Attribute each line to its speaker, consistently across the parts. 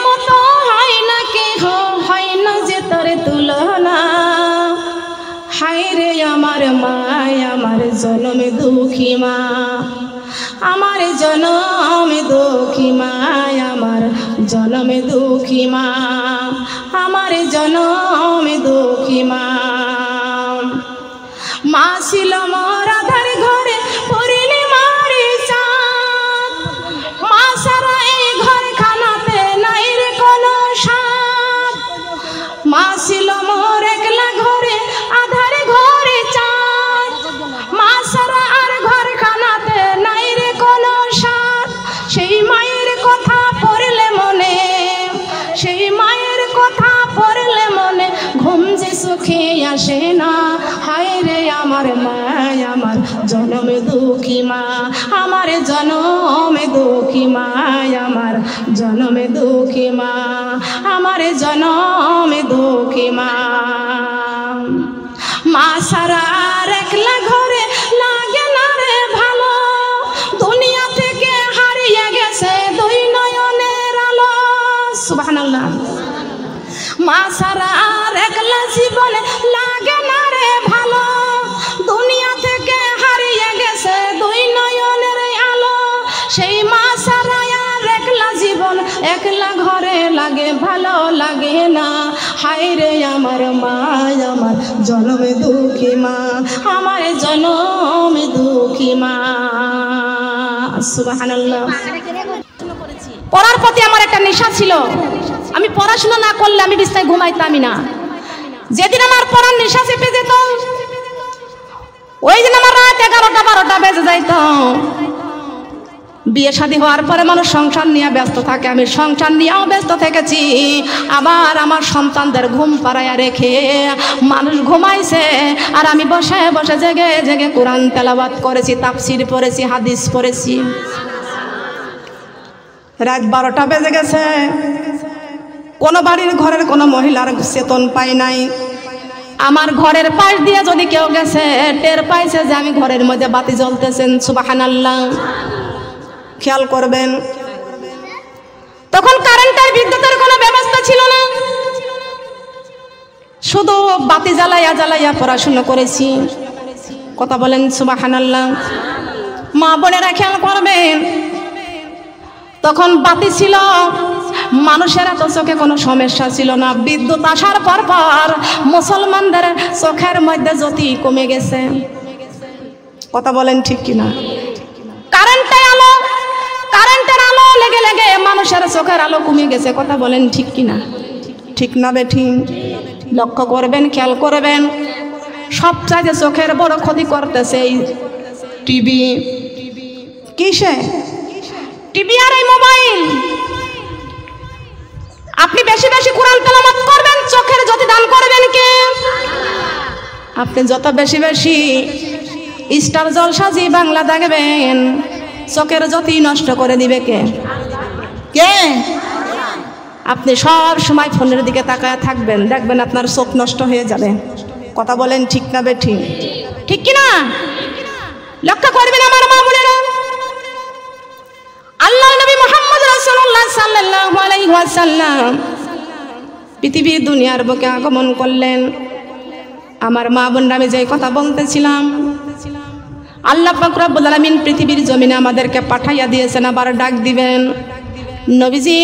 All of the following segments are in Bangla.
Speaker 1: মতো হয় না কেহ, হয় না যে তোর তুলনা। হায় রে আমার মা, আমার জনমে দুঃখী মা, আমার জনমে দুঃখী মা, আমার জনমে দুঃখী মা, আমার জনমে দুঃখী মা। মা ছিল মোর আধার ঘরে পড়িলে মারে চাঁদ, মা সারা এই ঘর খানাতে নাই রে কোনো স্বাদ। মা ছিল মোর একলা ঘরে আধার ঘরে চাঁদ, মা সারা আর ঘর খানাতে নাই রে কোনো স্বাদ। সেই মায়ের কথা পড়লে মনে, সেই মায়ের কথা পড়লে মনে ঘুম যে সুখে আসে না। হায় রে আমার মা, আমার জনমে দুঃখী মা, আমার জনমে দুঃখী মা, আমার জনমে দুঃখী মা, আমার জনমে দুঃখী মা। মা সারা একলা ঘরে লাগে না রে ভালো, দুনিয়া থেকে হারিয়ে গেছে দুই নয়নের আলো। সুবহানাল্লাহ। মা সারা একলা জীবনে লাগে না রে ভালো, দুনিয়া থেকে হারিয়ে গেছে দুই নয়নের আলো। সেই মা সারা আর একলা জীবন একলা ঘরে লাগে ভালো লাগে না। হায় রে আমার মা, আমার জনমে দুঃখী মা, আমার জনমে দুঃখী মা। সুবহানাল্লাহ। পড়ার প্রতি আমার একটা নেশা ছিল। আমি পড়াশোনা না করলে আমি বিছানায় ঘুমাইতামই না। যেদিন আমার পড়ার নেশা চেপে যেত, ওই দিন আমার রাত 11টা-12টা বেজে যাইত। বিয়ে শাদী হওয়ার পরে মানুষ সংসার নিয়ে ব্যস্ত থাকে, আমি সংসার নিয়েও ব্যস্ত থেকেছি। আবার আমার সন্তানদের ঘুম পাড়াইয়া রেখে মানুষ ঘুমাইছে, আর আমি বসে বসে জেগে জেগে কোরআন তেলাওয়াত করেছি, তাফসীর পড়েছি, হাদিস পড়েছি। রাত 12টা বেজে গেছে, কোনো বাড়ির ঘরের কোনো মহিলার চেতন পাই নাই। আমার ঘরের পাশ দিয়ে যদি কেউ গেছে, টের পাইছে যে আমি ঘরের মধ্যে বাতি জ্বলতেছেন। সুবহানাল্লাহ। খেয়াল করবেন, তখন কারেন্টের বিদ্যুতের কোনো ব্যবস্থা ছিল না, শুধু বাতি জ্বালাইয়া জ্বালাইয়া পড়াশোনা করেছি। কথা বলেন সুবহানাল্লাহ। মা বোনেরা খেয়াল করবেন, তখন বাতি ছিল, মানুষের এত চোখে কোনো সমস্যা ছিল না। বিদ্যুৎ আসার পর পর মুসলমানদের চোখের মধ্যে জ্যোতি কমে গেছে। কথা বলেন ঠিক কিনা? কারেন্টের আলো লেগে লেগে মানুষের চোখের আলো কমে গেছে। কথা বলেন ঠিক কিনা? ঠিক না বেঠিক? লক্ষ্য করবেন, খেয়াল করবেন, সবচাইতে চোখের বড় ক্ষতি করতেছে এই টিভি। কিসে? টিভি আর এই মোবাইল। আপনি বেশি বেশি কোরআন তেলাওয়াত করবেন, চোখের জ্যোতি দান করবেন কে? আপনি যত বেশি বেশি স্টার জলসা জি বাংলা দেখবেন, চোখের জ্যোতি নষ্ট করে দিবে কে? কে? আপনি সব সময় ফোনের দিকে তাকায় থাকবেন, দেখবেন আপনার চোখ নষ্ট হয়ে যাবে। কথা বলেন ঠিক না বেঠিক? ঠিক কিনা? লক্ষ্য করবেন আমার মা বোনেরা, আল্লাহ নবী মুহাম্মদ রাসূলুল্লাহ সাল্লাল্লাহু আলাইহি ওয়াসাল্লাম পৃথিবীর দুনিয়ার বুকে আগমন করলেন। আমার মা বোনরা, আমি যে কথা বলতেছিলাম, আল্লাহ পাক রব্বুল আলামিন পৃথিবীর জমিনে আমাদেরকে পাঠাইয়া দিয়েছেন, আবার ডাক দিবেন। নবীজি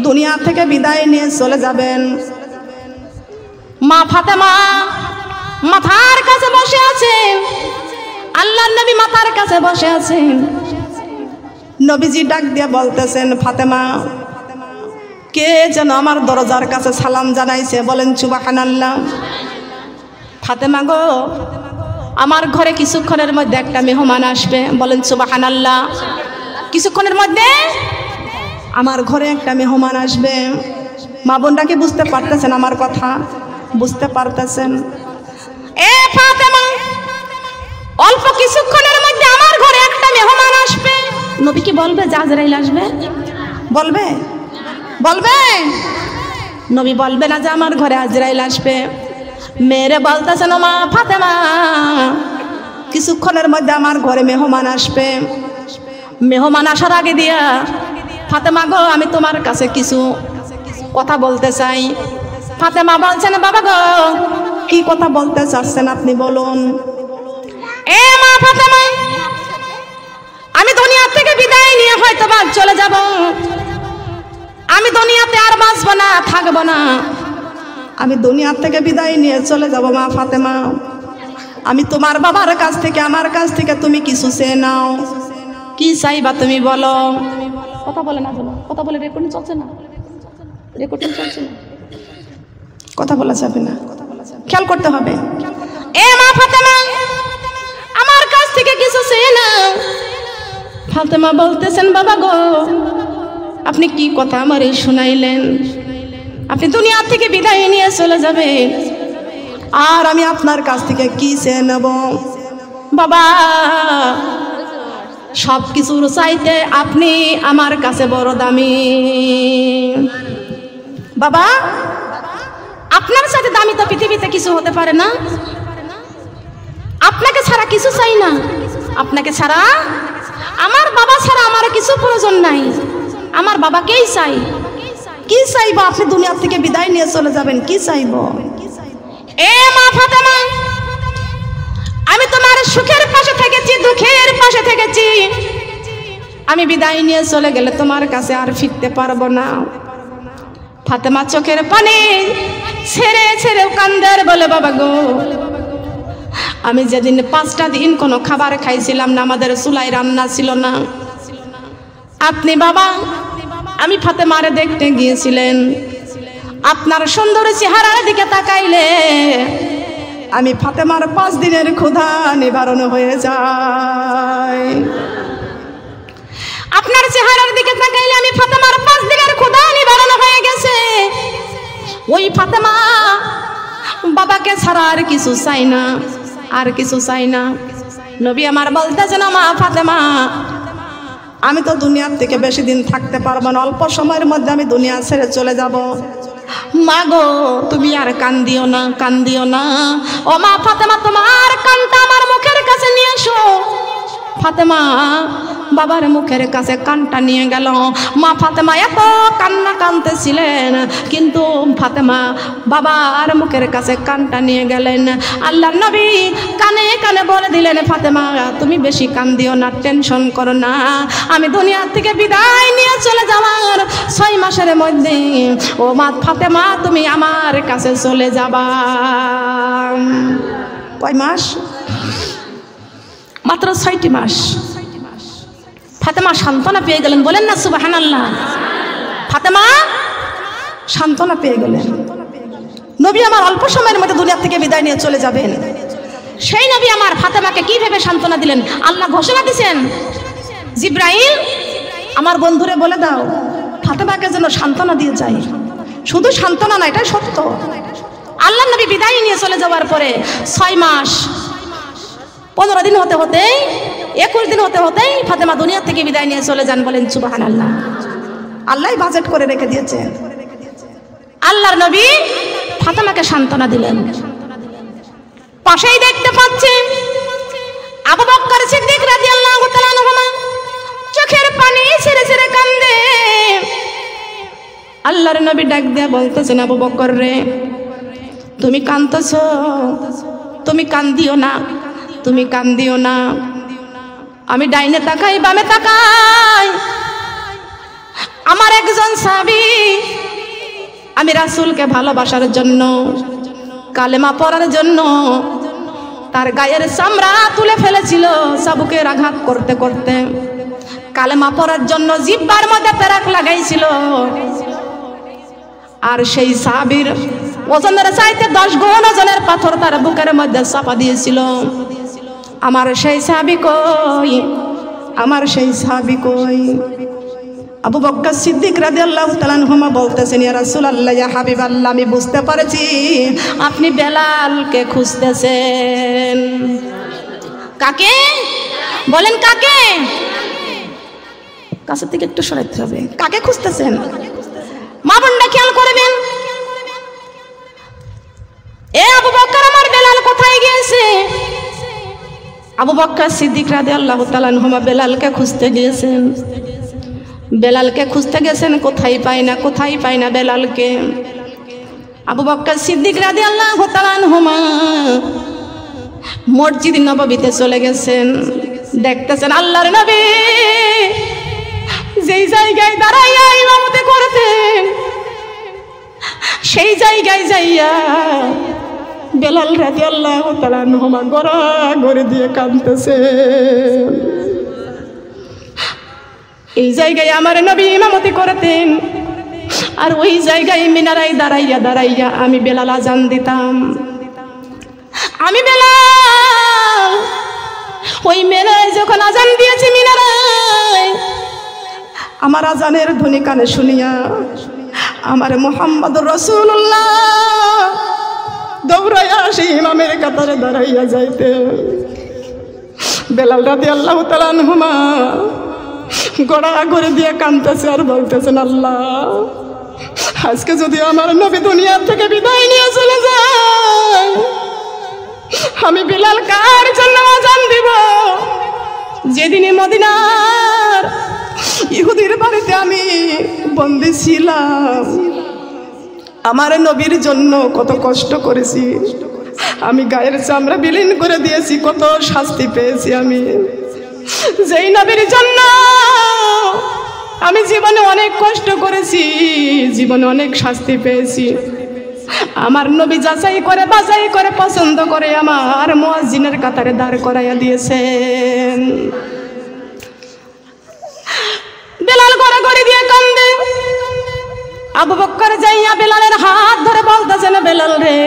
Speaker 1: দুনিয়া থেকে বিদায় নিয়ে চলে যাবেন। মা ফাতেমা মাথার কাছে বসে আছেন, আল্লাহর নবী মাথার কাছে বসে আছেন। নবীজি ডাক দিয়ে বলতেছেন, ফাতেমা, কে যেন আমার দরজার কাছে সালাম জানাইছে, বলেন সুবহানাল্লাহ। ফাতেমা গো, আমার ঘরে কিছুক্ষণের মধ্যে একটা মেহমান আসবে, বলেন সুবহানাল্লাহ। কিছুক্ষণের মধ্যে আমার ঘরে একটা মেহমান আসবে। মা বোনরা কি বুঝতে পারতেছেন আমার কথা? বুঝতে পারতেছেন? এ ফাতেমা, অল্প কিছুক্ষণের মধ্যে আমার ঘরে একটা মেহমান আসবে। নবী কি বলবে যে আজরাইল আসবে? বলবে? বলবে? নবী বলবে না যে আমার ঘরে আজরাইল আসবে। মেরে বলতেছেন, মা ফাতেমা, কিছুক্ষণের মধ্যে আমার ঘরে মেহমান আসবে। মেহমান আসার আগে দিয়া ফাতেমা গো, আমি তোমার কাছে কিছু কথা বলতে চাই। ফাতেমা বলছেন, বাবা গো, কি কথা বলতে চাচ্ছেন আপনি বলুন। এ মা ফাতেমা, আমি দুনিয়া থেকে বিদায় নিয়ে হয়তো বা চলে যাব, আমি দুনিয়াতে আর বাঁচবো না, থাকবো না, আমি দুনিয়া থেকে বিদায় নিয়ে চলে যাব মা ফাতেমা। আমি তোমার বাবার কাছ থেকে, আমার কাছ থেকে তুমি কিছু চেয়ে নাও। কি চাইবা তুমি বলো। কথা বলে না, কথা বলে রেকর্ডিং চলছে না, রেকর্ডিং চলছে না, কথা বলা যাবে না, খেয়াল করতে হবে। এ মা ফাতেমা, আমার কাছ থেকে কিছু চেয়ে নাও। ফাতেমা বলতেছেন, বাবা গো, আপনি কি কথা আমারে শুনাইলেন? আপনি দুনিয়া থেকে বিদায় নিয়ে চলে যাবেন, আর আমি আপনার কাছ থেকে কি চেয়ে নেব? বাবা, সব কিছুর চাইতে আপনি আমার কাছে বড় দামি। বাবা, আপনার সাথে দামি তো পৃথিবীতে কিছু হতে পারে না। আপনাকে ছাড়া কিছু চাই না, আপনাকে ছাড়া, আমার বাবা ছাড়া আমার কিছু প্রয়োজন নাই। আমার বাবাকেই চাই। কি চাইবো? আপনি দুনিয়া থেকে বিদায় নিয়ে চলে যাবেন, কি চাইবো? এ মা ফাতেমা, আমি তোমার সুখের পাশে থেকেছি, দুঃখের পাশে থেকেছি। আমি বিদায় নিয়ে চলে গেলে তোমার কাছে আর ফিরতে পারবো না। ফাতেমা চোখের পানি ছেড়ে ছেড়ে কান্দার বলে, বাবা গো, আমি যেদিন 5টা দিন কোনো খাবার খাইছিলাম না, আমাদের চুলায় রান্না ছিল না, আপনি বাবা, আমি ফাতেমারে দেখতে গিয়েছিলেন। আপনার সুন্দর চেহারার দিকে তাকাইলে আমি ফাতেমার 5 দিনের ক্ষুধা নিবারণ হয়ে যায়। আপনার চেহারার দিকে তাকাইলে আমি ফাতেমার 5 দিনের ক্ষুধা নিবারণ হয়ে গেছে। ওই ফাতেমা বাবাকে ছাড়া আর কিছু চাই না, আর কিছু চাই না। নবী আমার বলতেছেন, মা ফাতেমা, আমি তো দুনিয়ার থেকে বেশি দিন থাকতে পারবো না, অল্প সময়ের মধ্যে আমি দুনিয়া ছেড়ে চলে যাব। মা গো, তুমি আর কান্দিও না, কান্দিও না। ও মা ফাতেমা, তোমার কানটা আমার মুখের কাছে নিয়ে এসো। ফাতেমা বাবার মুখের কাছে কানটা নিয়ে গেল। মা ফাতেমা এত কান্না কাঁদতেছিলেন, কিন্তু ফাতেমা বাবার মুখের কাছে কানটা নিয়ে গেলেন। আল্লাহর নবী কানে কানে বলে দিলেন, ফাতেমা তুমি বেশি কান্দিও না, টেনশন করো না, আমি দুনিয়া থেকে বিদায় নিয়ে চলে যাওয়ার 6 মাসের মধ্যে ও মা ফাতেমা তুমি আমার কাছে চলে যাবা। কয় মাস? মাত্র 6টি মাস। ফাতেমা সান্ত্বনা পেয়ে গেলেন, বলেন না সুবহানাল্লাহ। ফাতেমা সান্ত্বনা পেয়ে গেলেন। নবী আমার অল্প সময়ের মধ্যে দুনিয়া থেকে বিদায় নিয়ে চলে যাবেন। সেই নবী আমার ফাতেমাকে কি ভেবে সান্ত্বনা দিলেন? আল্লাহ ঘোষণা দিয়েছেন, জিব্রাইল আমার বন্ধুরে বলে দাও ফাতেমাকে যেন সান্ত্বনা দিয়ে যায়। শুধু সান্ত্বনা না, এটা সত্য। আল্লাহ নবী বিদায় নিয়ে চলে যাওয়ার পরে 6 মাস 15 দিন হতে হতেই, 21 দিন হতে হতেই ফাতেমা দুনিয়া থেকে বিদায় নিয়ে চলে যান। বলেন সুবহানাল্লাহ। আল্লাহ বাজেট করে রেখে দিয়েছেন। আল্লাহর নবী ফাতেমাকে সান্ত্বনা দিলেন। পাশেই দেখতে পাচ্ছেন আবু বকর সিদ্দিক রাদিয়াল্লাহু তাআলা আনহু চোখের পানি ছেড়ে ছেড়ে কান্দে। আল্লাহর নবী ডাক দিয়া বলতেছেন, আবু বকর রে, তুমি কাঁদতেছো, তুমি কান্দিও না, তুমি কান্দিও না। আমি ডাইনে তাকাই, বামে তাকাই, আমার একজন সাহাবী আমি রাসূলকে ভালোবাসার জন্য, কালেমা পড়ার জন্য তার গায়ের চামড়া তুলে ফেলেছিল চাবুকের আঘাত করতে করতে। কালেমা পড়ার জন্য জিহ্বার মধ্যে পেরাক লাগাইছিল। আর সেই সাহাবীর ওজনের চাইতে 10 গুণ ওজনের পাথর তার বুকের মধ্যে চাপা দিয়েছিল। আমার সেই সাহাবী কই? আমার সেই সাহাবী কই? আবু বকর সিদ্দিক রাদিয়াল্লাহু তাআলা আনহু বলতেছেন, ইয়া রাসূলুল্লাহ, ইয়া হাবিবাল্লাহ, আমি বুঝতে পারছি আপনি বেলালকে খুঁজতেছেন। কাকে বলেন? কাকে? কাছে থেকে একটু সরাইতে হবে। কাকে খুঁজতেছেন? মা বোনরা খেয়াল করবেন। এ আবু বকর, আমার বেলাল কোথায় গিয়েছে? আবু বকর সিদ্দিক রাদিয়াল্লাহু তাআলা আনহু বেলালকে খুঁজতে গিয়েছেন। বেলালকে খুঁজতে গেছেন, কোথায় পাই না বেলালকে। আবু বকর সিদ্দিক রাদিয়াল্লাহু তাআলা আনহুমা মসজিদ নববীতে চলে গেছেন। দেখতেছেন আল্লাহর নবী যেই জায়গায় দাঁড়াইয়া ইমামতি করতেন সেই জায়গায় যাইয়া বেলাল রাদিয়াল্লাহু তাআলা আনহুমা গড়াগড়ি দিয়ে কাঁদতেছে। এই জায়গায় আমার নবী ইমামতি করতেন, আর ওই জায়গায় মিনারায় দাঁড়াইয়া আমি বেলাল আজান দিতাম। আমি বেলাল ওই মিনারায় যখন আজান দিয়েছি, মিনারায় আমার আজানের ধ্বনি কানে শুনিয়া আমার মুহাম্মদুর রাসূলুল্লাহ দৌড়াইয়া সেই ইমামের কাতারে দাঁড়াইয়া যাইতে বেলাল রাদিয়াল্লাহু তাআলা আনহুমা গড়াগড়ি দিয়ে কাঁদতেছে আর বলতেছেন, আল্লাহ আজকে যদি আমার নবী দুনিয়া থেকে বিদায় নিয়ে চলে যায়, আমি বেলাল কার জন্য আজান দিব? যেদিনে মদিনার ইহুদির বাড়িতে আমি বন্দী ছিলাম, আমার নবীর জন্য কত কষ্ট করেছি, আমি গায়ের চামড়া বিলীন করে দিয়েছি, কত শাস্তি পেয়েছি আমি। যেই নবীর জন্য আমি জীবনে অনেক কষ্ট করেছি, জীবনে অনেক শাস্তি পেয়েছি, আমার নবী যাচাই করে বাছাই করে পছন্দ করে আমার মুয়াজ্জিনের কাতারে দাঁড় করাইয়া দিয়েছেন। বেলাল গড়াগড়ি দিয়ে কান্দে। আবু বকর যাইয়া বেলালের হাত ধরে বলতেছেন, বেলাল রে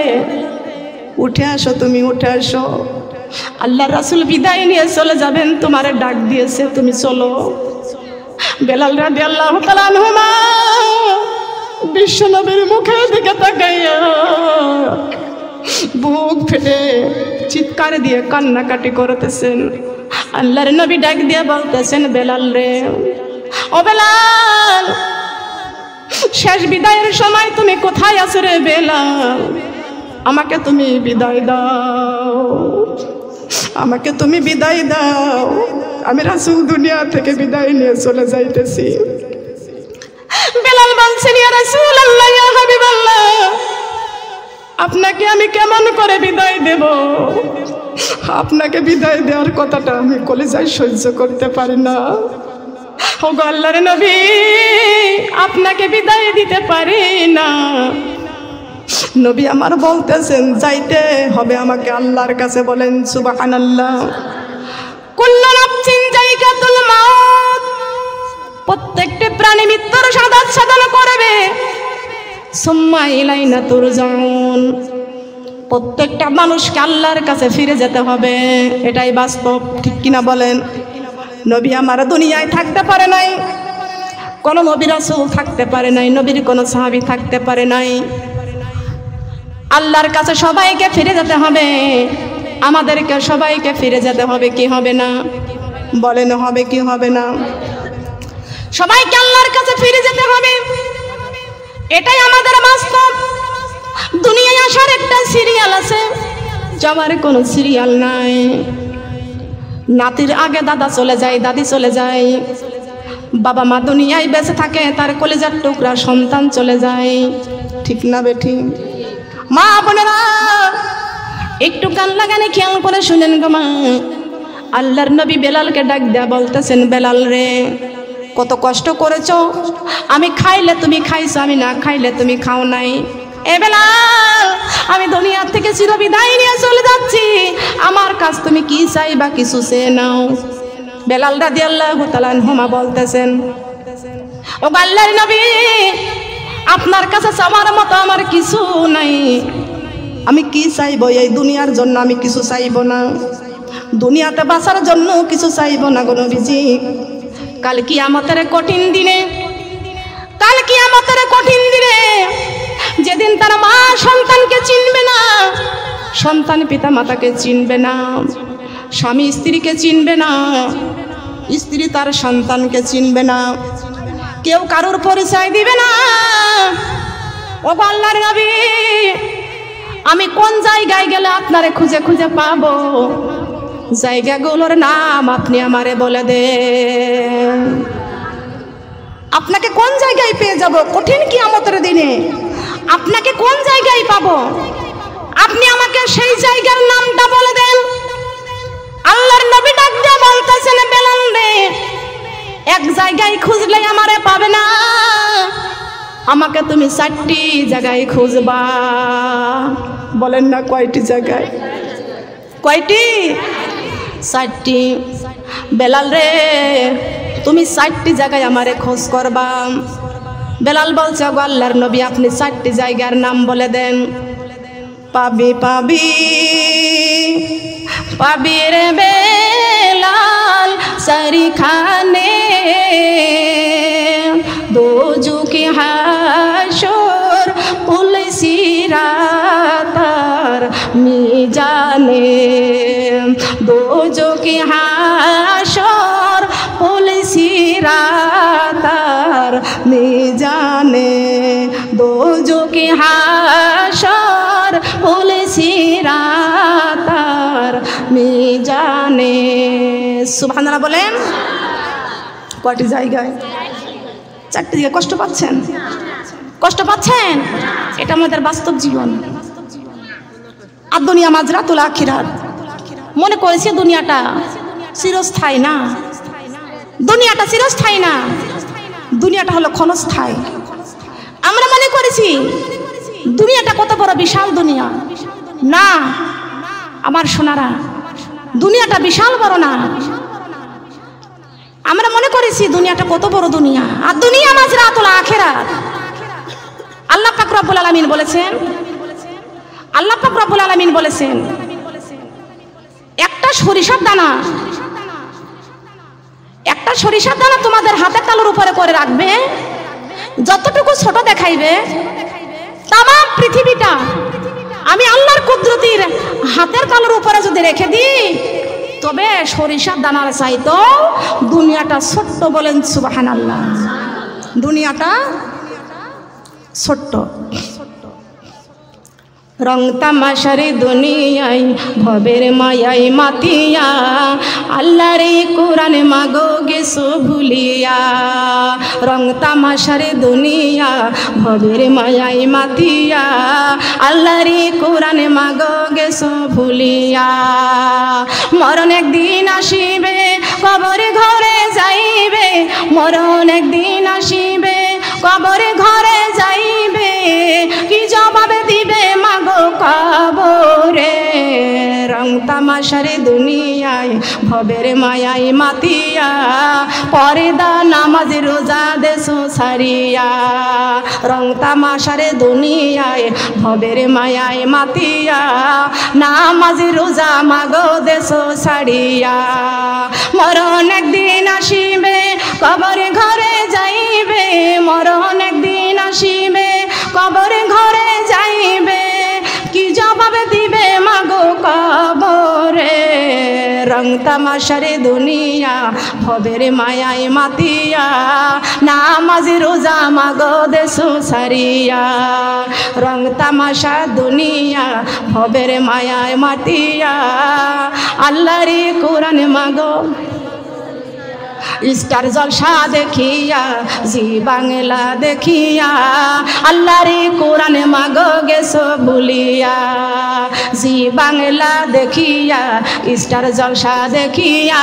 Speaker 1: উঠে আসো, তুমি উঠে আসো, আল্লাহর রাসূল বিদায় নিয়ে চলে যাবেন, তোমারে ডাক দিয়েছে, তুমি চলো। বেলাল রাদিয়াল্লাহু তাআলা আনহুমা বিশ্ব নবীর মুখের দিকে তাকাইয়া বুক ফেটে চিৎকার দিয়ে কান্নাকাটি করতেছেন। আল্লাহর নবী ডাক দিয়ে বলতেছেন, বেলাল রে, ও বেলাল, শেষ বিদায়ের সময় তুমি কোথায় আছো রে বেলাল? আমাকে তুমি বিদায় দাও, আমাকে তুমি বিদায় দাও, আমি রাসূল দুনিয়া থেকে বিদায় নিয়ে চলে যাইতেছি। বেলাল বলছেন, ইয়া রাসূলুল্লাহ, ইয়া হাবিবাল্লাহ, আপনাকে আমি কেমন করে বিদায় দেব? আপনাকে বিদায় দেওয়ার কথাটা আমি কলিজায় সহ্য করতে পারি না। ওগো আল্লাহর নবী, আপনাকে বিদায় দিতে পারি না। নবী আমার বলতেছেন, যাইতে হবে আমাকে আল্লাহর কাছে। বলেন সুবহানাল্লাহ। কুল্লু নাফসিন যায়িকাতুল মাউত, প্রত্যেকটি প্রাণী মৃত্যুর সাধন করবে। সুম্মা ইলাইনা তুরজাউন, প্রত্যেকটা মানুষকে আল্লাহর কাছে ফিরে যেতে হবে, এটাই বাস্তব, ঠিক কিনা বলেন? নবী আমার দুনিয়ায় থাকতে পারে নাই, কোনো নবী রাসূল থাকতে পারে নাই, নবীর কোনো সাহাবী থাকতে পারে নাই। আল্লাহর কাছে সবাইকে ফিরে যেতে হবে, আমাদেরকে সবাইকে ফিরে যেতে হবে, কি হবে না? বলেন হবে কি হবে না? সবাইকে আল্লাহর কাছে ফিরে যেতে হবে, এটাই আমাদের বাস্তব। দুনিয়ায় আসার একটা সিরিয়াল আছে, যাওয়ার কোনো সিরিয়াল নাই। নাতির আগে দাদা চলে যায়, দাদি চলে যায়, বাবা মা দুনিয়ায় বেঁচে থাকে, তার কলিজার টুকরা সন্তান চলে যায়, ঠিক না বেঠি? মা বোনেরা একটু কান লাগানে খেয়াল করে শুনেন গো মা। আল্লাহর নবী বেলালকে ডাক দেয়া বলতেছেন, বেলাল রে, কত কষ্ট করেছো, আমি খাইলে তুমি খাইছো, আমি না খাইলে তুমি খাও নাই। এ বেলাল, আমি দুনিয়া থেকে চিরবিদায় নিয়ে চলে যাচ্ছি, আমার কাছ তুমি কি চাইবা, কিছু চেয়ে নাও। বেলাল রাদিয়াল্লাহু তাআলা আনহুমা বলতেছেন, ও আল্লাহর নবী, আপনার কাছে চাওয়ার মতো আমার কিছু নাই, আমি কি চাইবো? এই দুনিয়ার জন্য আমি কিছু চাইবো না, দুনিয়াতে বাঁচার জন্য কিছু চাইবো না গো নবীজি। কাল কিয়ামতের কঠিন দিনে, কাল কিয়ামতের কঠিন দিনে, যেদিন তার মা সন্তানকে চিনবে না, সন্তান পিতা মাতাকে চিনবে না, স্বামী স্ত্রীকে চিনবে না, স্ত্রী তার সন্তানকে চিনবে না, কেউ কারোর পরিচয় দিবে না। ও আল্লাহর নবী, আমি কোন জায়গায় গেলে আপনারে খুঁজে খুঁজে পাবো? জায়গাগুলোর নাম আপনি আমারে বলে দেন। আপনাকে কোন জায়গায় পেয়ে যাব কঠিন কিয়ামতের দিনে? আপনাকে কোন জায়গায় পাবো? আপনি আমাকে সেই জায়গার নামটা বলে দেন। আল্লাহর নবী ডাক দিয়ে বলতেছেন, বেলাল রে, এক জায়গায় খুঁজলে আমারে পাবে না, আমাকে তুমি 4টি জায়গায় খুঁজবা। বলেন না কয়টি জায়গায়? কয়টি? 4টি। বেলাল রে, তুমি 4টি জায়গায় আমারে খোঁজ করবা। বেলাল বলছে, গো আল্লাহর নবী, আপনি 4টি জায়গার নাম বলে দেন। পাবি পাবি পাবি রে বেলাল সারিখানে, দোজুকি হাসর পুলসিরাতার মিজানে, দোজুকি হাসর পুলসিরাতার মিজানে, দোজুকি হাসর পুলসিরাতার মিজানে। সুবহানাল্লাহ বলেন। কয়টি জায়গায়? 4টি জায়গায়। কষ্ট পাচ্ছেন? কষ্ট পাচ্ছেন? এটা আমাদের বাস্তব জীবন। আর দুনিয়া মাজরাতুল আখিরাত। মনে করেছি দুনিয়াটা চিরস্থায়ী না, দুনিয়াটা চিরস্থায়ী না, দুনিয়াটা হলো ক্ষণস্থায়ী। আমরা মনে করেছি দুনিয়াটা কত বড় বিশাল দুনিয়া। না আমার সোনারা, দুনিয়াটা বিশাল বড় না। আমরা মনে করেছি দুনিয়াটা কত বড় দুনিয়া, আর দুনিয়া মাজরাতুল আখিরাত। আল্লাহ পাক রব্বুল আলামিন বলেছেন, আল্লাহ পাক রব্বুল আলামিন বলেছেন, একটা সরিষার দানা, একটা সরিষার দানা তোমাদের হাতের তালুর উপরে করে রাখবে, যতটুকু ছোট দেখাইবে তাম পৃথিবীটা আমি আল্লাহর কুদরতির হাতের তালুর উপরে যদি রেখে দিই, তবে সরিষার দানার চাইতো দুনিয়াটা ছোট্ট। বলেন সুবহানাল্লাহ। দুনিয়াটা ছোট্ট। রং তামাশার দুনিয়ায় ভবের মায়াই মাতিয়া, আল্লাহর কোরআন মাগো গেছো ভুলিয়া। রং তামাশার দুনিয়া ভবের মায়াই মাতিয়া, আল্লাহর কোরআন মাগো গেছো ভুলিয়া। মরণ একদিন আসিবে, কবরে ঘরে যাইবে, মরণ একদিন আসিবে, কবরে ঘরে যাইবে, কি জবাবে দিবে মাগো কবরে। রং তামাশার দুনিয়ায় ভবের মায়াই মাতিয়া, পর্দা নামাজ রোজা দেশো ছাড়িয়া। রং তামাশার দুনিয়ায় ভবের মায়াই মাতিয়া, নামাজ রোজা মাগো দেশো ছাড়িয়া। মরণ একদিন আসিবে, কবরে ঘরে যাইবে, মরণ একদিন আসিবে, কবরে ঘরে যাইবে, কি জবাবে দিবে মাগো কবরে। রং তামাশার দুনিয়া ভবের মায়াই মাতিয়া, নামাজ রোজা মাগো দেশো ছাড়িয়া। রং তামাশা দুনিয়া ভবের মায়াই মাতিয়া, আল্লাহর কোরআন মাগো। স্টার জলসা দেখিয়া, জি বাংলা দেখিয়া, আল্লাহর কোরআন মাগো গেছো ভুলিয়া। জি বাংলা দেখিয়া, স্টার জলসা দেখিয়া,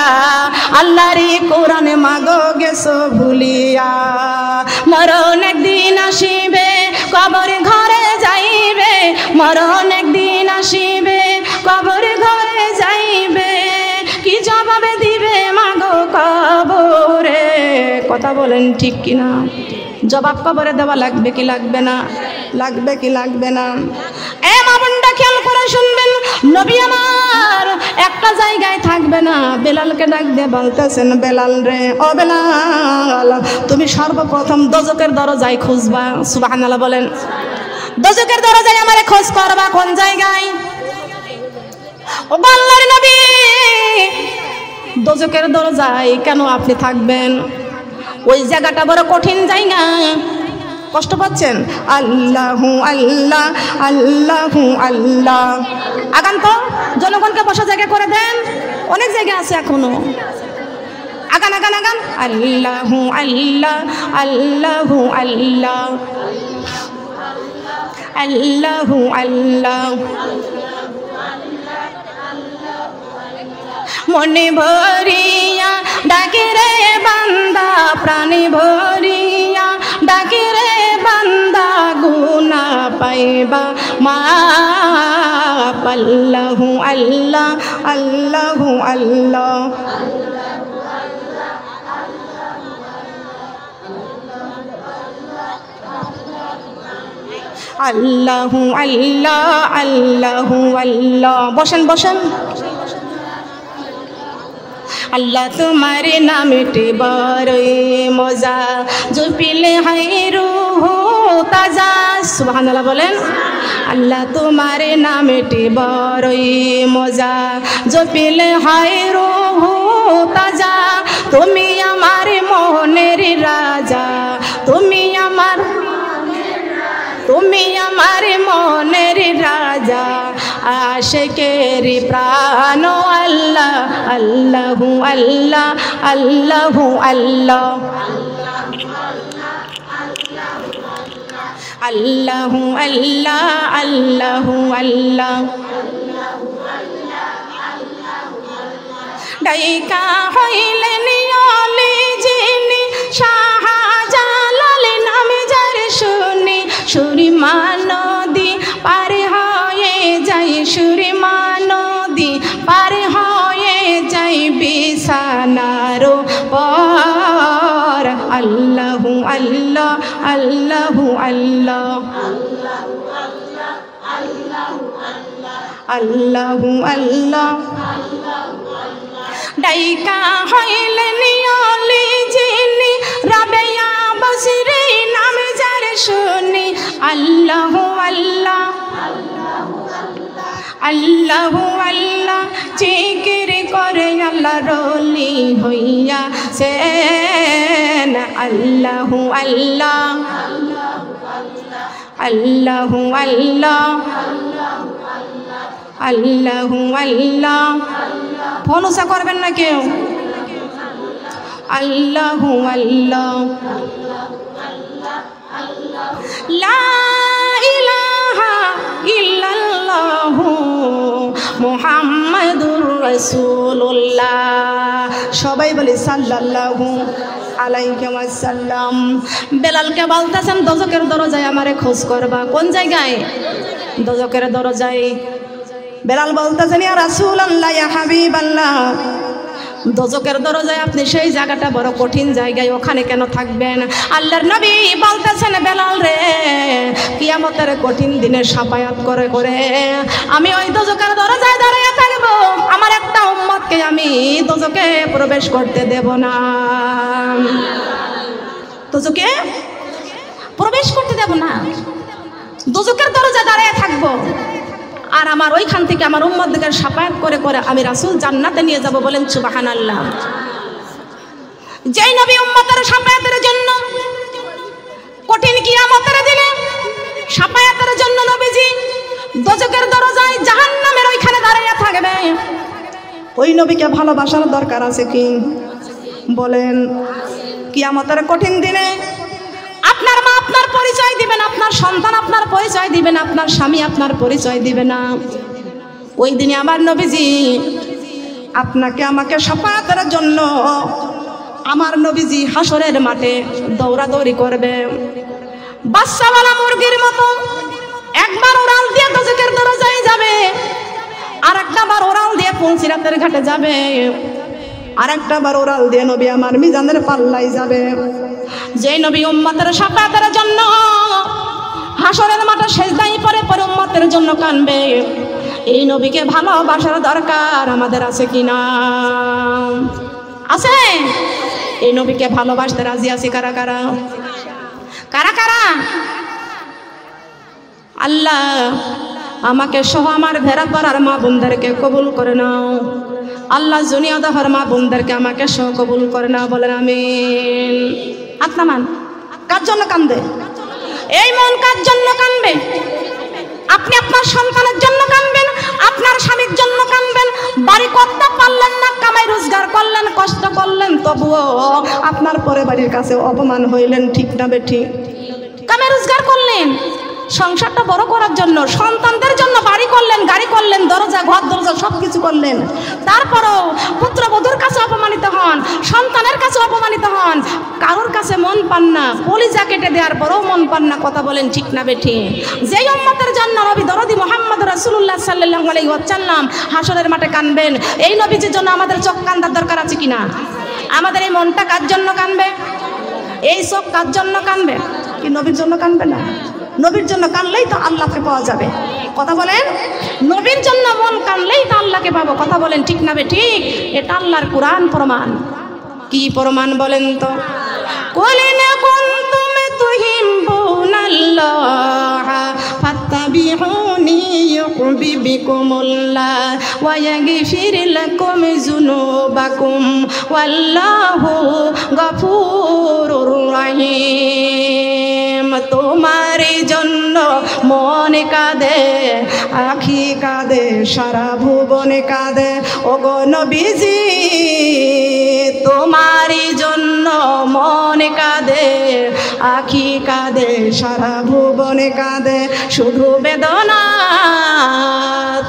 Speaker 1: আল্লাহর কোরআন মাগো গেছো ভুলিয়া। মরণ একদিন আসিবে, কবরে ঘরে যাইবে, মরণ একদিন আসিবে, কবরে ঘরে যাইবে, কি জবাবে দিবে মাগো কবরে। কথা বলেন ঠিক কিনা? জবাব কবরে দেওয়া লাগবে কি লাগবে না? লাগবে কি লাগবে না? এ মা বোনটা খেয়াল করে শুনবেন, নবী আমার একটা জায়গায় থাকবে না। বেলালকে ডাক দিয়ে বলতেছেন, বেলাল রে, ও বেলাল, তুমি সর্বপ্রথম দোজকের দরজায় খুঁজবা। সুবহানাল্লাহ বলেন। দোজকের দরজায় আমারে খোঁজ করবা। কোন জায়গায়? ও আল্লাহর নবী, দোজকের দরজায় কেন আপনি থাকবেন? ওই জায়গাটা বড় কঠিন জায়গা। কষ্ট পাচ্ছেন? আল্লাহু আল্লাহ, আল্লাহু আল্লাহ। আগান তো, জনগণকে বসা জায়গা করে দেন। অনেক জায়গা আছে এখনো। আগান আগান আগান আল্লাহু আল্লাহ আল্লাহু আল্লাহ আল্লাহু আল্লাহ মনে ভরিয়া ডাকে রে বান্দা প্রাণে ভরিয়া ডাকে রে বান্দা গুনা পাইবা মা আল্লাহু আল্লাহ আল্লাহু আল্লাহ আল্লাহু আল্লাহ আল্লাহু আল্লাহ বসেন বসেন আল্লাহ তোমার নামটি বড়ই মজা জপিলে হায় রূহ তাজা সুবহানাল্লাহ বলেন আল্লাহ তোমার নামটি বড়ই মজা জপিলে হায় রূহ তাজা তুমি আমার মনের রাজা তুমি আমার মনের রাজা আশিকের প্রাণ আল্লাহ আল্লাহু আল্লাহ আল্লাহু আল্লাহ আল্লাহু আল্লাহ আল্লাহু আল্লাহ ডাইকা হইলেন অলি যিনি শাহজালাল নামে যার শুনি সুরিমা নদী পার হয়ে যাই সুরিমা নদী পার হয়ে যাই বিছানার পর আল্লাহু আল্লাহ আল্লাহু আল্লাহ আল্লাহু আল্লাহ ডাইকা হইলেন অলি যিনি রাবেয়া বসরি নামে যার শুনি আল্লাহু আল্লাহ আল্লাহু আল্লাহ জিকির করে আল্লাহ রলি হইয়া সেন আল্লাহু আল্লাহ আল্লাহু আল্লাহ আল্লাহু আল্লাহ ফোন উষা করবেন না কেউ আল্লাহু আল্লাহ লা ইলাহা ইল্লাল্লাহু মুহাম্মাদুর রাসূলুল্লাহ সবাই বলে সাল্লাল্লাহু আলাইহি ওয়াসাল্লাম বেলালকে বলতেছেন দোজকের দরজায় আমারে খোঁজ করবা কোন জায়গায় দোজকের দরজায় বেলাল বলতেছেন ইয়া রাসূলুল্লাহ ইয়া হাবিবাল্লাহ দোজকের দরজায় আপনি সেই জায়গাটা বড় কঠিন জায়গায় ওখানে কেন থাকবেন আল্লাহর নবী বলতেছেন বেলাল রে কিয়ামতের কঠিন দিনে সাফায়াত করে করে আমি ওই দোজকের দরজায় দাঁড়িয়ে থাকবো আমার একটা উম্মতকে আমি দোজকে প্রবেশ করতে দেব না দোজকে প্রবেশ করতে দেব না দোজকের দরজায় দাঁড়িয়ে থাকবো আর আমার ওইখান থেকে আমার উম্মতদের সাফায়াত করে করে আমি রাসূল জান্নাতে নিয়ে যাব বলেন সুবহানাল্লাহ যেই নবী উম্মতের সাফায়াতের জন্য কঠিন কিয়ামতের দিনে সাফায়াতের জন্য নবীজি দোজকের দরজায় জাহান্নামের ওইখানে দাঁড়িয়ে থাকবে ওই নবীকে ভালোবাসার দরকার আছে কি বলেন কিয়ামতের কঠিন দিনে আপনার মা আপনার পরিচয় দিবেন আপনার সন্তান আপনার পরিচয় দিবেন আপনার স্বামী আপনার পরিচয় দিবে না ওই দিনে আমার নবীজি আপনাকে আমাকে সাফায়াতের জন্য আমার নবীজি হাসরের মাঠে দৌড়াদৌড়ি করবে বাচ্চাওয়ালা মুরগির মতো একবার ওরাল দিয়ে দোজকের দরজায় যাবে আর একটা বার ওরাল দিয়ে পুলসিরাতের ঘাটে যাবে আর একটা বার ওরাল দিয়ে নবী আমার মিজানের পাল্লায় যাবে যে নবী উম্মতের সাফায়াতের জন্য হাসরের মাঠে সিজদায় পড়ে পরে উম্মতের জন্য কাঁদবে এই নবীকে ভালোবাসার দরকার আমাদের আছে কিনা আছে এই নবীকে ভালোবাসতে রাজি আছি কারা কারা কারা কারা আল্লাহ আমাকে সহ আমার ভেড়া পাড়ার মা বোনদেরকে কবুল করে নাও আল্লাহ জুনিয়া দহর মা বোনদেরকে আমাকে সহ কবুল করে নাও বলেন আমিন আত্মামান কার জন্য কান্দে এই মন কার জন্য কানবে আপনি আপনার সন্তানের জন্য কানবেন আপনার স্বামীর জন্য কানবেন বাড়ি করতে পারলেন না, কামাই রোজগার করলেন, কষ্ট করলেন, তবুও আপনার পরিবারের কাছে অপমান হইলেন, ঠিক না বেঠিক? কামাই রোজগার করলেন সংসারটা বড় করার জন্য, সন্তানদের জন্য বাড়ি করলেন, গাড়ি করলেন, দরজা ঘর দরজা সব কিছু করলেন, তারপরও পুত্রবধূর কাছে অপমানিত হন, সন্তানের কাছে অপমানিত হন, কারোর কাছে মন পান না, কলিজা কেটে দেওয়ার পরও মন পান না। কথা বলেন ঠিক না বেঠিক? যেই উম্মতের জন্য নবী দরদি মুহাম্মদ রাসূলুল্লাহ সাল্লাল্লাহু আলাইহি ওয়াসাল্লাম হাসরের মাঠে কাঁদবেন, এই নবীজির জন্য আমাদের চোখ কান্দার দরকার আছে কিনা? আমাদের এই মনটা কার জন্য কাঁদবে? এই চোখ কার জন্য কাঁদবে? কি নবীর জন্য কাঁদবে না? নবীর জন্য কানলেই তো আল্লাহকে পাওয়া যাবে। কথা বলেন, নবীর জন্য মন কানলেই তো আল্লাহকে পাবো। কথা বলেন ঠিক না বেঠিক? এটা আল্লাহর কুরআন প্রমাণ। কি প্রমাণ বলেন তো? কুলিন কুনতুম তুহিব্বুনাল্লাহ ফাত্তাবিউনি ইউহিব্বুকুমুল্লাহ ওয়া ইয়াগফির লাকুম যুনুবাকুম ওয়াল্লাহু গফুরুর রহিম। তোমার জন্য মনে কাঁদে, আখি কাঁদে, সারা ভুবনে কাঁদে, ওগো নবীজি তোমার জন্য মনে কাঁদে, আখি কাঁদে, সারা ভুবনে কাঁদে, শুধু বেদনা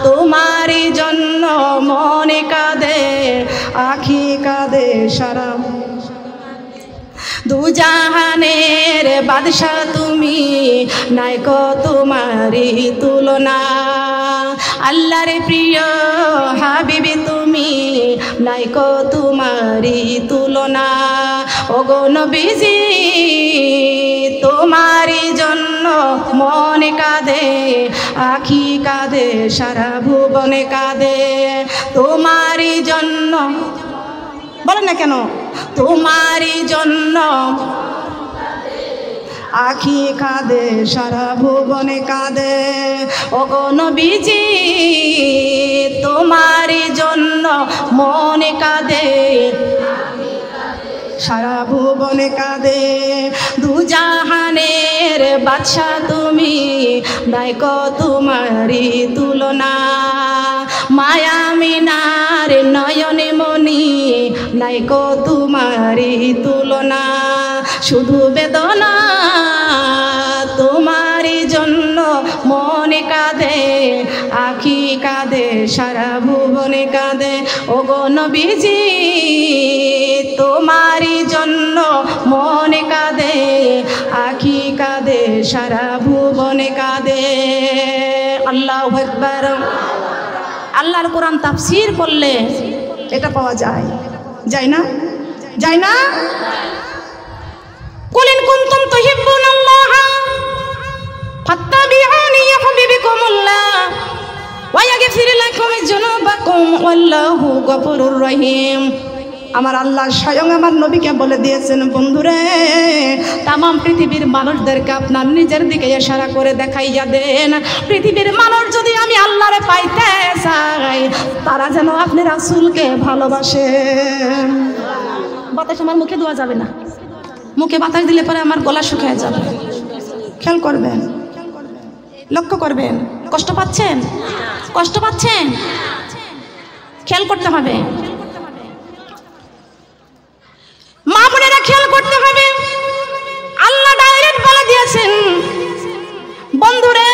Speaker 1: তোমার জন্য মনে কাঁদে, আখি কাঁদে, সারা দুজাহানের বাদশাহ তুমি, নাইকো তোমারি তুলনা, আল্লাহর প্রিয় হাবিবি তুমি, নাইকো তোমারি তুলনা, ওগো নবীজি তোমারি জন্য মনে কাঁদে, আখি কাঁদে, সারা ভুবনে কাঁদে, তোমারি জন্য। বলেন না কেন? তোমারি জন্য আখি কাঁদে, সারা ভুবনে কাঁদে, ওগো নবীজি তোমারি জন্য মনে কাঁদে, সারা ভুবনে কাঁদে, দুজাহানের বাদশাহ তুমি, নাইকো তোমারি তুলনা, মায়া মিনার নয়নে মনি, নাইকো তোমারি তুলনা, শুধু বেদনা তোমারি জন্য মনে কাঁদে, আখি কাঁদে, সারা ভুবনে কাঁদে, ওগো নবীজি তোমারি জন্য মনে কাঁদে, আখি কাঁদে, সারা ভুবনে কাঁদে। আল্লাহু আকবার। আল্লাহর কোরআন তাফসীর করলে এটা পাওয়া যায়, যায় না? যায় না? কুলিন কুনতুম তুহিব্বুনাল্লাহ ফাত্তাবিউনি ইউহিব্বুকুমুল্লাহ ওয়া ইয়াগফির লাকুম যুনুবাকুম ওয়াল্লাহু গফুরুর রহিম। আমার আল্লাহ স্বয়ং আমার নবীকে বলে দিয়েছেন, বন্ধুরে তাম পৃথিবীর মানুষদেরকে আপনার নিজের দিকে ইশারা করে দেখাইয়া দেন, পৃথিবীর মানুষ যদি আমি আল্লাহরে পাইতে চাই, তারা যেন আপনি রাসূলকে ভালোবাসে। বাতাস আমার মুখে দেওয়া যাবে না, মুখে বাতাস দিলে পরে আমার গলা শুকিয়ে যাবে। খেয়াল করবেন, লক্ষ্য করবেন। কষ্ট পাচ্ছেন? কষ্ট পাচ্ছেন? খেয়াল করতে হবে। মা বোনেরা খেয়াল করতে হবে। আল্লাহ ডাইরেক্ট বলে দিয়েছেন, বন্ধুরে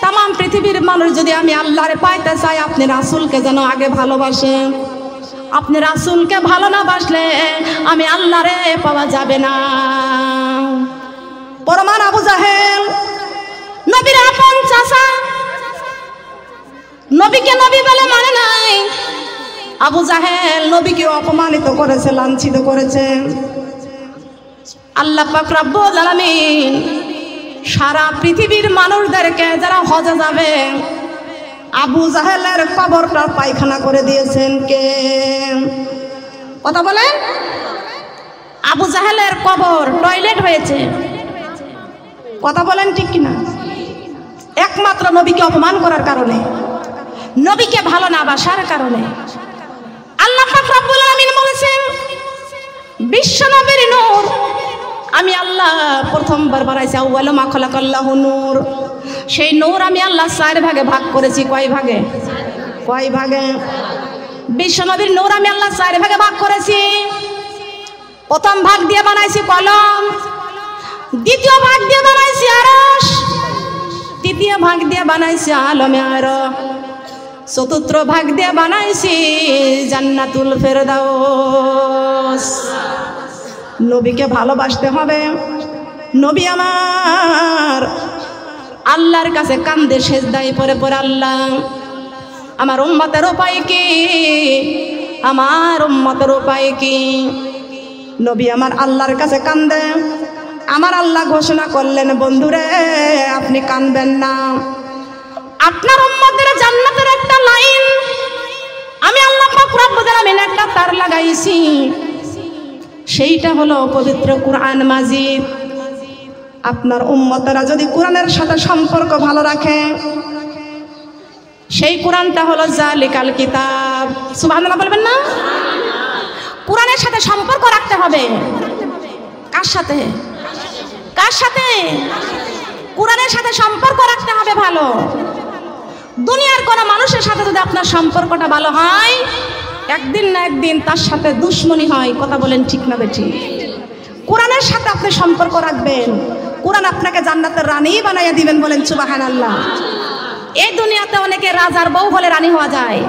Speaker 1: তাম পৃথিবীর মানুষ যদি আমি আল্লাহরে পাইতে চাই, আপনি রাসূলকে যেন আগে ভালোবাসে। আপনি রাসূলকে ভালো না বাসলে আমি আল্লাহরে পাওয়া যাবে না। প্রমাণ আবু জাহেল, নবীর আপন চাচা, নবীকে নবী বলে মানে নাই। আবু জাহেল নবীকে অপমানিত করেছে, লাঞ্ছিত করেছে। আল্লাহ পাক রব্বুল আলামিন সারা পৃথিবীর মানুষদেরকে যারা হজে যাবে, আবু জাহেলের কবরটা পায়খানা করে দিয়েছেন কে? কথা বলেন। আবু জাহেলের কবর টয়লেট হয়েছে। কথা বলেন ঠিক কিনা? একমাত্র নবীকে অপমান করার কারণে, নবীকে ভালো না বাসার কারণে। আল্লাহ পাক রব্বুল আলামিন বলেছেন, বিশ্ব নবীর নূর আমি আল্লাহ প্রথমবার বানাইছি, আউয়ালু মা খালাকাল্লাহু নূর। সেই নূর আমি আল্লাহ 4 ভাগে ভাগ করেছি। কয় ভাগে? কয় ভাগে? বিশ্বনবীর নূর আমি আল্লাহ 4 ভাগে ভাগ করেছি। প্রথম ভাগ দিয়ে বানাইছি কলম, দ্বিতীয় ভাগ দিয়ে বানাইছি আরশ, তৃতীয় ভাগ দিয়ে বানাইছি আলমে আরশ, চতুর্থ ভাগ দিয়ে বানাইছি জান্নাতুল ফেরদাউস। নবীকে ভালোবাসতে হবে। নবী আমার আল্লাহর কাছে কান্দে সেজদায় পড়ে পড়ে, আল্লাহ আমার উম্মতের উপায় কি, আমার উম্মতের উপায় কি? নবী আমার আল্লাহর কাছে কান্দে। আমার আল্লাহ ঘোষণা করলেন, বন্ধুরে আপনি কাঁদবেন না, আপনার উম্মতের জান্নাতের একটা লাইন আমি আল্লাহ পাক রব্বুল আলামিন একটা তার লাগাইছি, সেইটা হলো পবিত্র কুরআন মাজিদ। আপনার উম্মতেরা যদি কোরআনের সাথে সম্পর্ক ভালো রাখে, সেই কোরআনটা হলো জালিকাল কিতাব। সুবহানাল্লাহ বলবেন না? কোরআনের সাথে সম্পর্ক রাখতে হবে। কার সাথে? কার সাথে? কোরআনের সাথে সম্পর্ক রাখতে হবে ভালো। দুনিয়ার কোন মানুষের সাথে যদি আপনার সম্পর্কটা ভালো হয়, একদিন না একদিন তার সাথে দুশ্মনী হয়। কথা বলেন ঠিক না বেঠিক? কোরআনের সাথে আপনি সম্পর্ক রাখবেন, কোরআন আপনাকে জান্নাতের রানী বানাইয়া দিবেন। বলেন সুবহানাল্লাহ। এই দুনিয়াতে অনেকে রাজার বউ হলে রানী হওয়া যায়,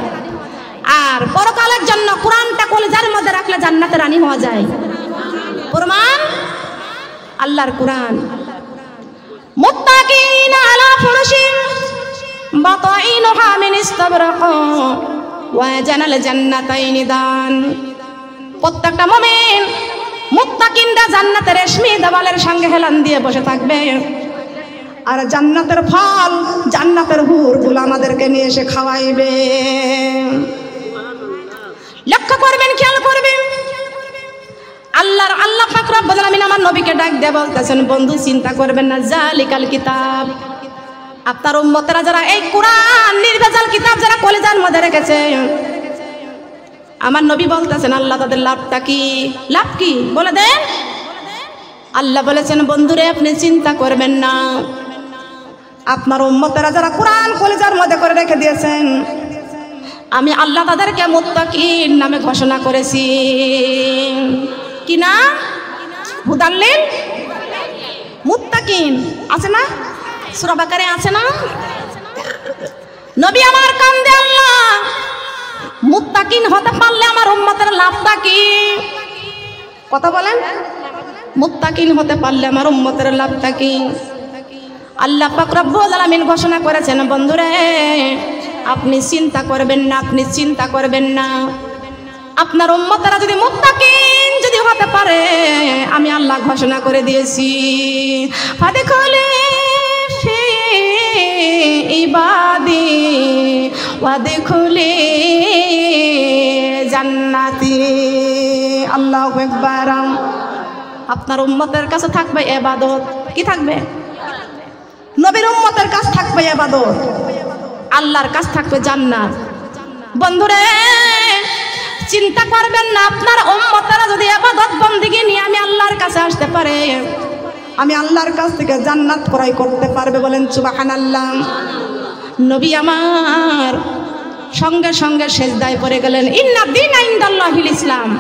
Speaker 1: আর পরকালের জন্য কোরআনটা কলিজার মধ্যে রাখলে জান্নাতের রানী হওয়া যায়। প্রমাণ আল্লাহর কোরআন। মুত্তাকিনা আলা ফুরুশিন বাতাইনুহা মিন ইসতাবরাক ওয়া জানাল জান্নাতাইনি দান। প্রত্যেকটা মুমিন মুত্তাকিনরা জান্নাতের রেশমি দেওয়ালের সঙ্গে হেলান দিয়ে বসে থাকবে, আর জান্নাতের ফল, জান্নাতের হুরগুলো আমাদেরকে নিয়ে এসে খাওয়াইবে। লক্ষ্য করবেন, খেয়াল করবেন। আল্লাহ পাক রব্বুল আলামিন আমার নবীকে ডাক দিয়ে বলতেছেন, বন্ধু চিন্তা করবেন না, জালিকাল কিতাব। আপনার উম্মতেরা যারা এই কোরআন নির্ভেজাল কিতাব যারা কলিজার মধ্যে রেখেছে, আমার নবী বলতেছেন আল্লাহ তাদের লাভটা কি? লাভ কি বলে দেন। আল্লাহ বলেছেন, বন্ধুরে আপনি চিন্তা করবেন না, আপনার উম্মতেরা যারা কোরআন কলিজার মধ্যে করে রেখে দিয়েছেন, আমি আল্লাহ তাদেরকে মুত্তাকিন নামে ঘোষণা করেছি। কি না? হুদাল্লিল মুত্তাকিন আছে না? সূরা বাকারে আছে না? নবী আমার কান্দে, আল্লাহ মুত্তাকিন হতে পারলে আমার উম্মতের লাভটা কি? কথা বলেন, মুত্তাকিন হতে পারলে আমার উম্মতের লাভটা কি? আল্লাহ পাক রব্বুল আলামিন ঘোষণা করেছেন, বন্ধুরে আপনি চিন্তা করবেন না, আপনি চিন্তা করবেন না, আপনার উম্মতেরা যদি মুত্তাকিন যদি হতে পারে, আমি আল্লাহ ঘোষণা করে দিয়েছি, ফাদখুলি ফি ইবাদি ওয়াদখুলি জান্নাতি। আল্লাহু আকবার। আপনার উম্মতের কাছে থাকবে ইবাদত। কি থাকবে? নবীর উম্মতের কাছে থাকবে ইবাদত, আল্লাহর কাছে থাকবে জান্নাত। বন্ধুরে চিন্তা করবেন না, আপনার উম্মতেরা যদি ইবাদত বندگی নিয়ে আমি আল্লাহর কাছে আসতে পারে, আমি আল্লাহর কাছ থেকে জান্নাত ক্রয় করতে পারবে। বলেন সুবহানাল্লাহ। নবী আমার সঙ্গে সঙ্গে সেজদায় পড়ে গেলেন। ইন্না দীনা ইনদাল্লাহিল ইসলাম।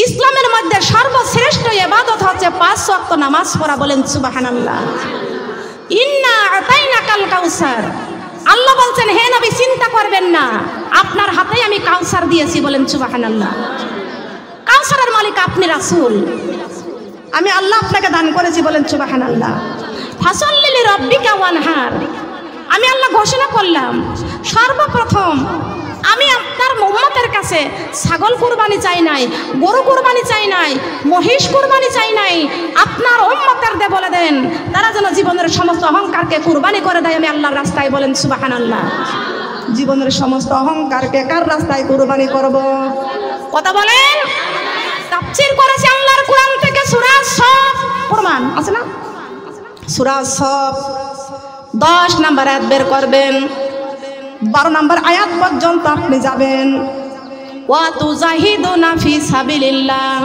Speaker 1: ইসলামের মধ্যে সর্বশ্রেষ্ঠ ইবাদত হচ্ছে 5 ওয়াক্ত নামাজ পড়া। বলেন সুবহানাল্লাহ। ইন্না আতাইনাকাল কাউসার। আল্লাহ বলছেন, হে নবী চিন্তা করবেন না, আপনার হাতেই আমি কাউসার দিয়েছি। বলেন সুবহানাল্লাহ। কাউসারের মালিক আপনি, রাসূল। আমি আল্লাহ আপনাকে দান করেছি। বলেন সুবহানাল্লাহ। ফাসাল্লি লিরাব্বিকা ওয়ানহার। আমি আল্লাহ ঘোষণা করলাম, সর্বপ্রথম আমি আপনার উম্মতের কাছে ছাগল কুরবানি চাই নাই, গরু কুরবানি চাই নাই, মহিষ কুরবানি চাই নাই। আপনার উম্মতদের বলে দেন তারা যেন জীবনের সমস্ত অহংকারকে কুরবানি করে দেয় আমি আল্লাহর রাস্তায়। বলেন সুবহানাল্লাহ। জীবনের সমস্ত অহংকারকে কার রাস্তায় কুরবানি করব? কথা বলেন। তাফসীর করেছে আল্লাহর কোরআন থেকে সূরা সফ। প্রমাণ আছে না? সূরা সফ 10 নম্বর আয়াত বের করবেন, 12 নম্বর আয়াত পর্যন্ত আপনি যাবেন। ওয়া তুজাহিদুনা ফি সাবিলিল্লাহ,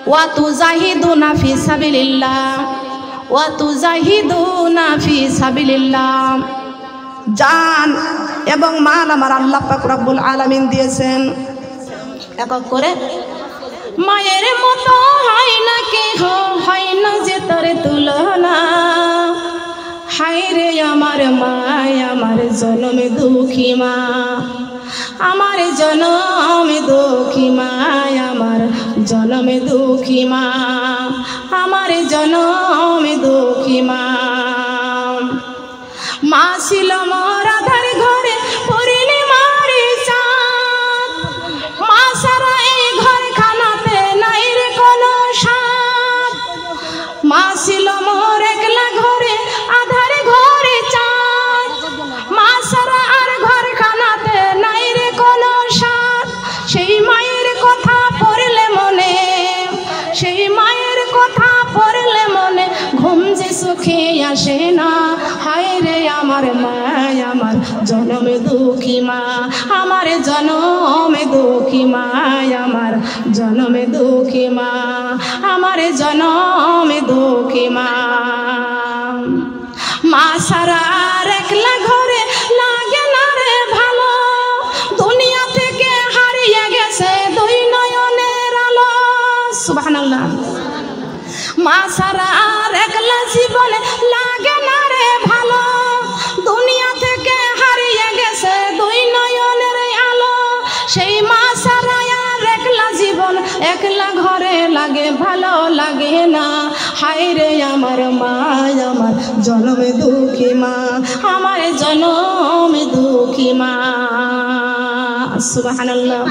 Speaker 1: ওয়া তুজাহিদুনা ফি সাবিলিল্লাহ, ওয়া তুজাহিদুনা ফি সাবিলিল্লাহ। জান এবং মাল আমার আল্লাহ পাক রব্বুল আলামিন দিয়েছেন। একক করে মায়ের মতো হয় না কেহ, হয় না যে তোর তুলনা। হায় রে আমার মায়, আমার জনমে দুঃখী মা, আমার জনমে দুঃখী মা, আমার জনমে দুঃখী মা, আমার জনমে দুঃখী মা। মা ছিল মোর আধার ঘরে পূর্ণিমার চাঁদ, মা সারা এই ঘর খানাতে নাই রে কোনো স্বাদ। মা ছিল মোর একলা ঘরে আধার ঘরে চাঁদ, মা সারা আর ঘর খানাতে নাই রে কোনো স্বাদ। সেই মায়ের কথা পড়লে মনে, সেই মায়ের কথা পড়লে মনে ঘুম যে সুখে আসে না। হায় রে আমার মায়, আমার জনমে দুঃখী মা, আমার জনমে দুঃখী মা, আমার জনমে দুঃখী মা, আমার জনমে দুঃখী মা। মা সারা আর একলা ঘরে লাগে না রে ভালো, দুনিয়া থেকে হারিয়ে গেছে দুই নয়নের আলো। সুবহানাল্লাহ। মা সারা আর একলা জীবনে লাগে না রে ভালো, দুনিয়া থেকে হারিয়ে গেছে দুই নয়নের আলো। সেই মা সারা আর একলা জীবন, একলা ঘরে লাগে ভালো লাগে না। হায় রে আমার মা, আমার জনমে দুঃখী মা, আমার জনমে দুঃখী মা। সুবহানাল্লাহ।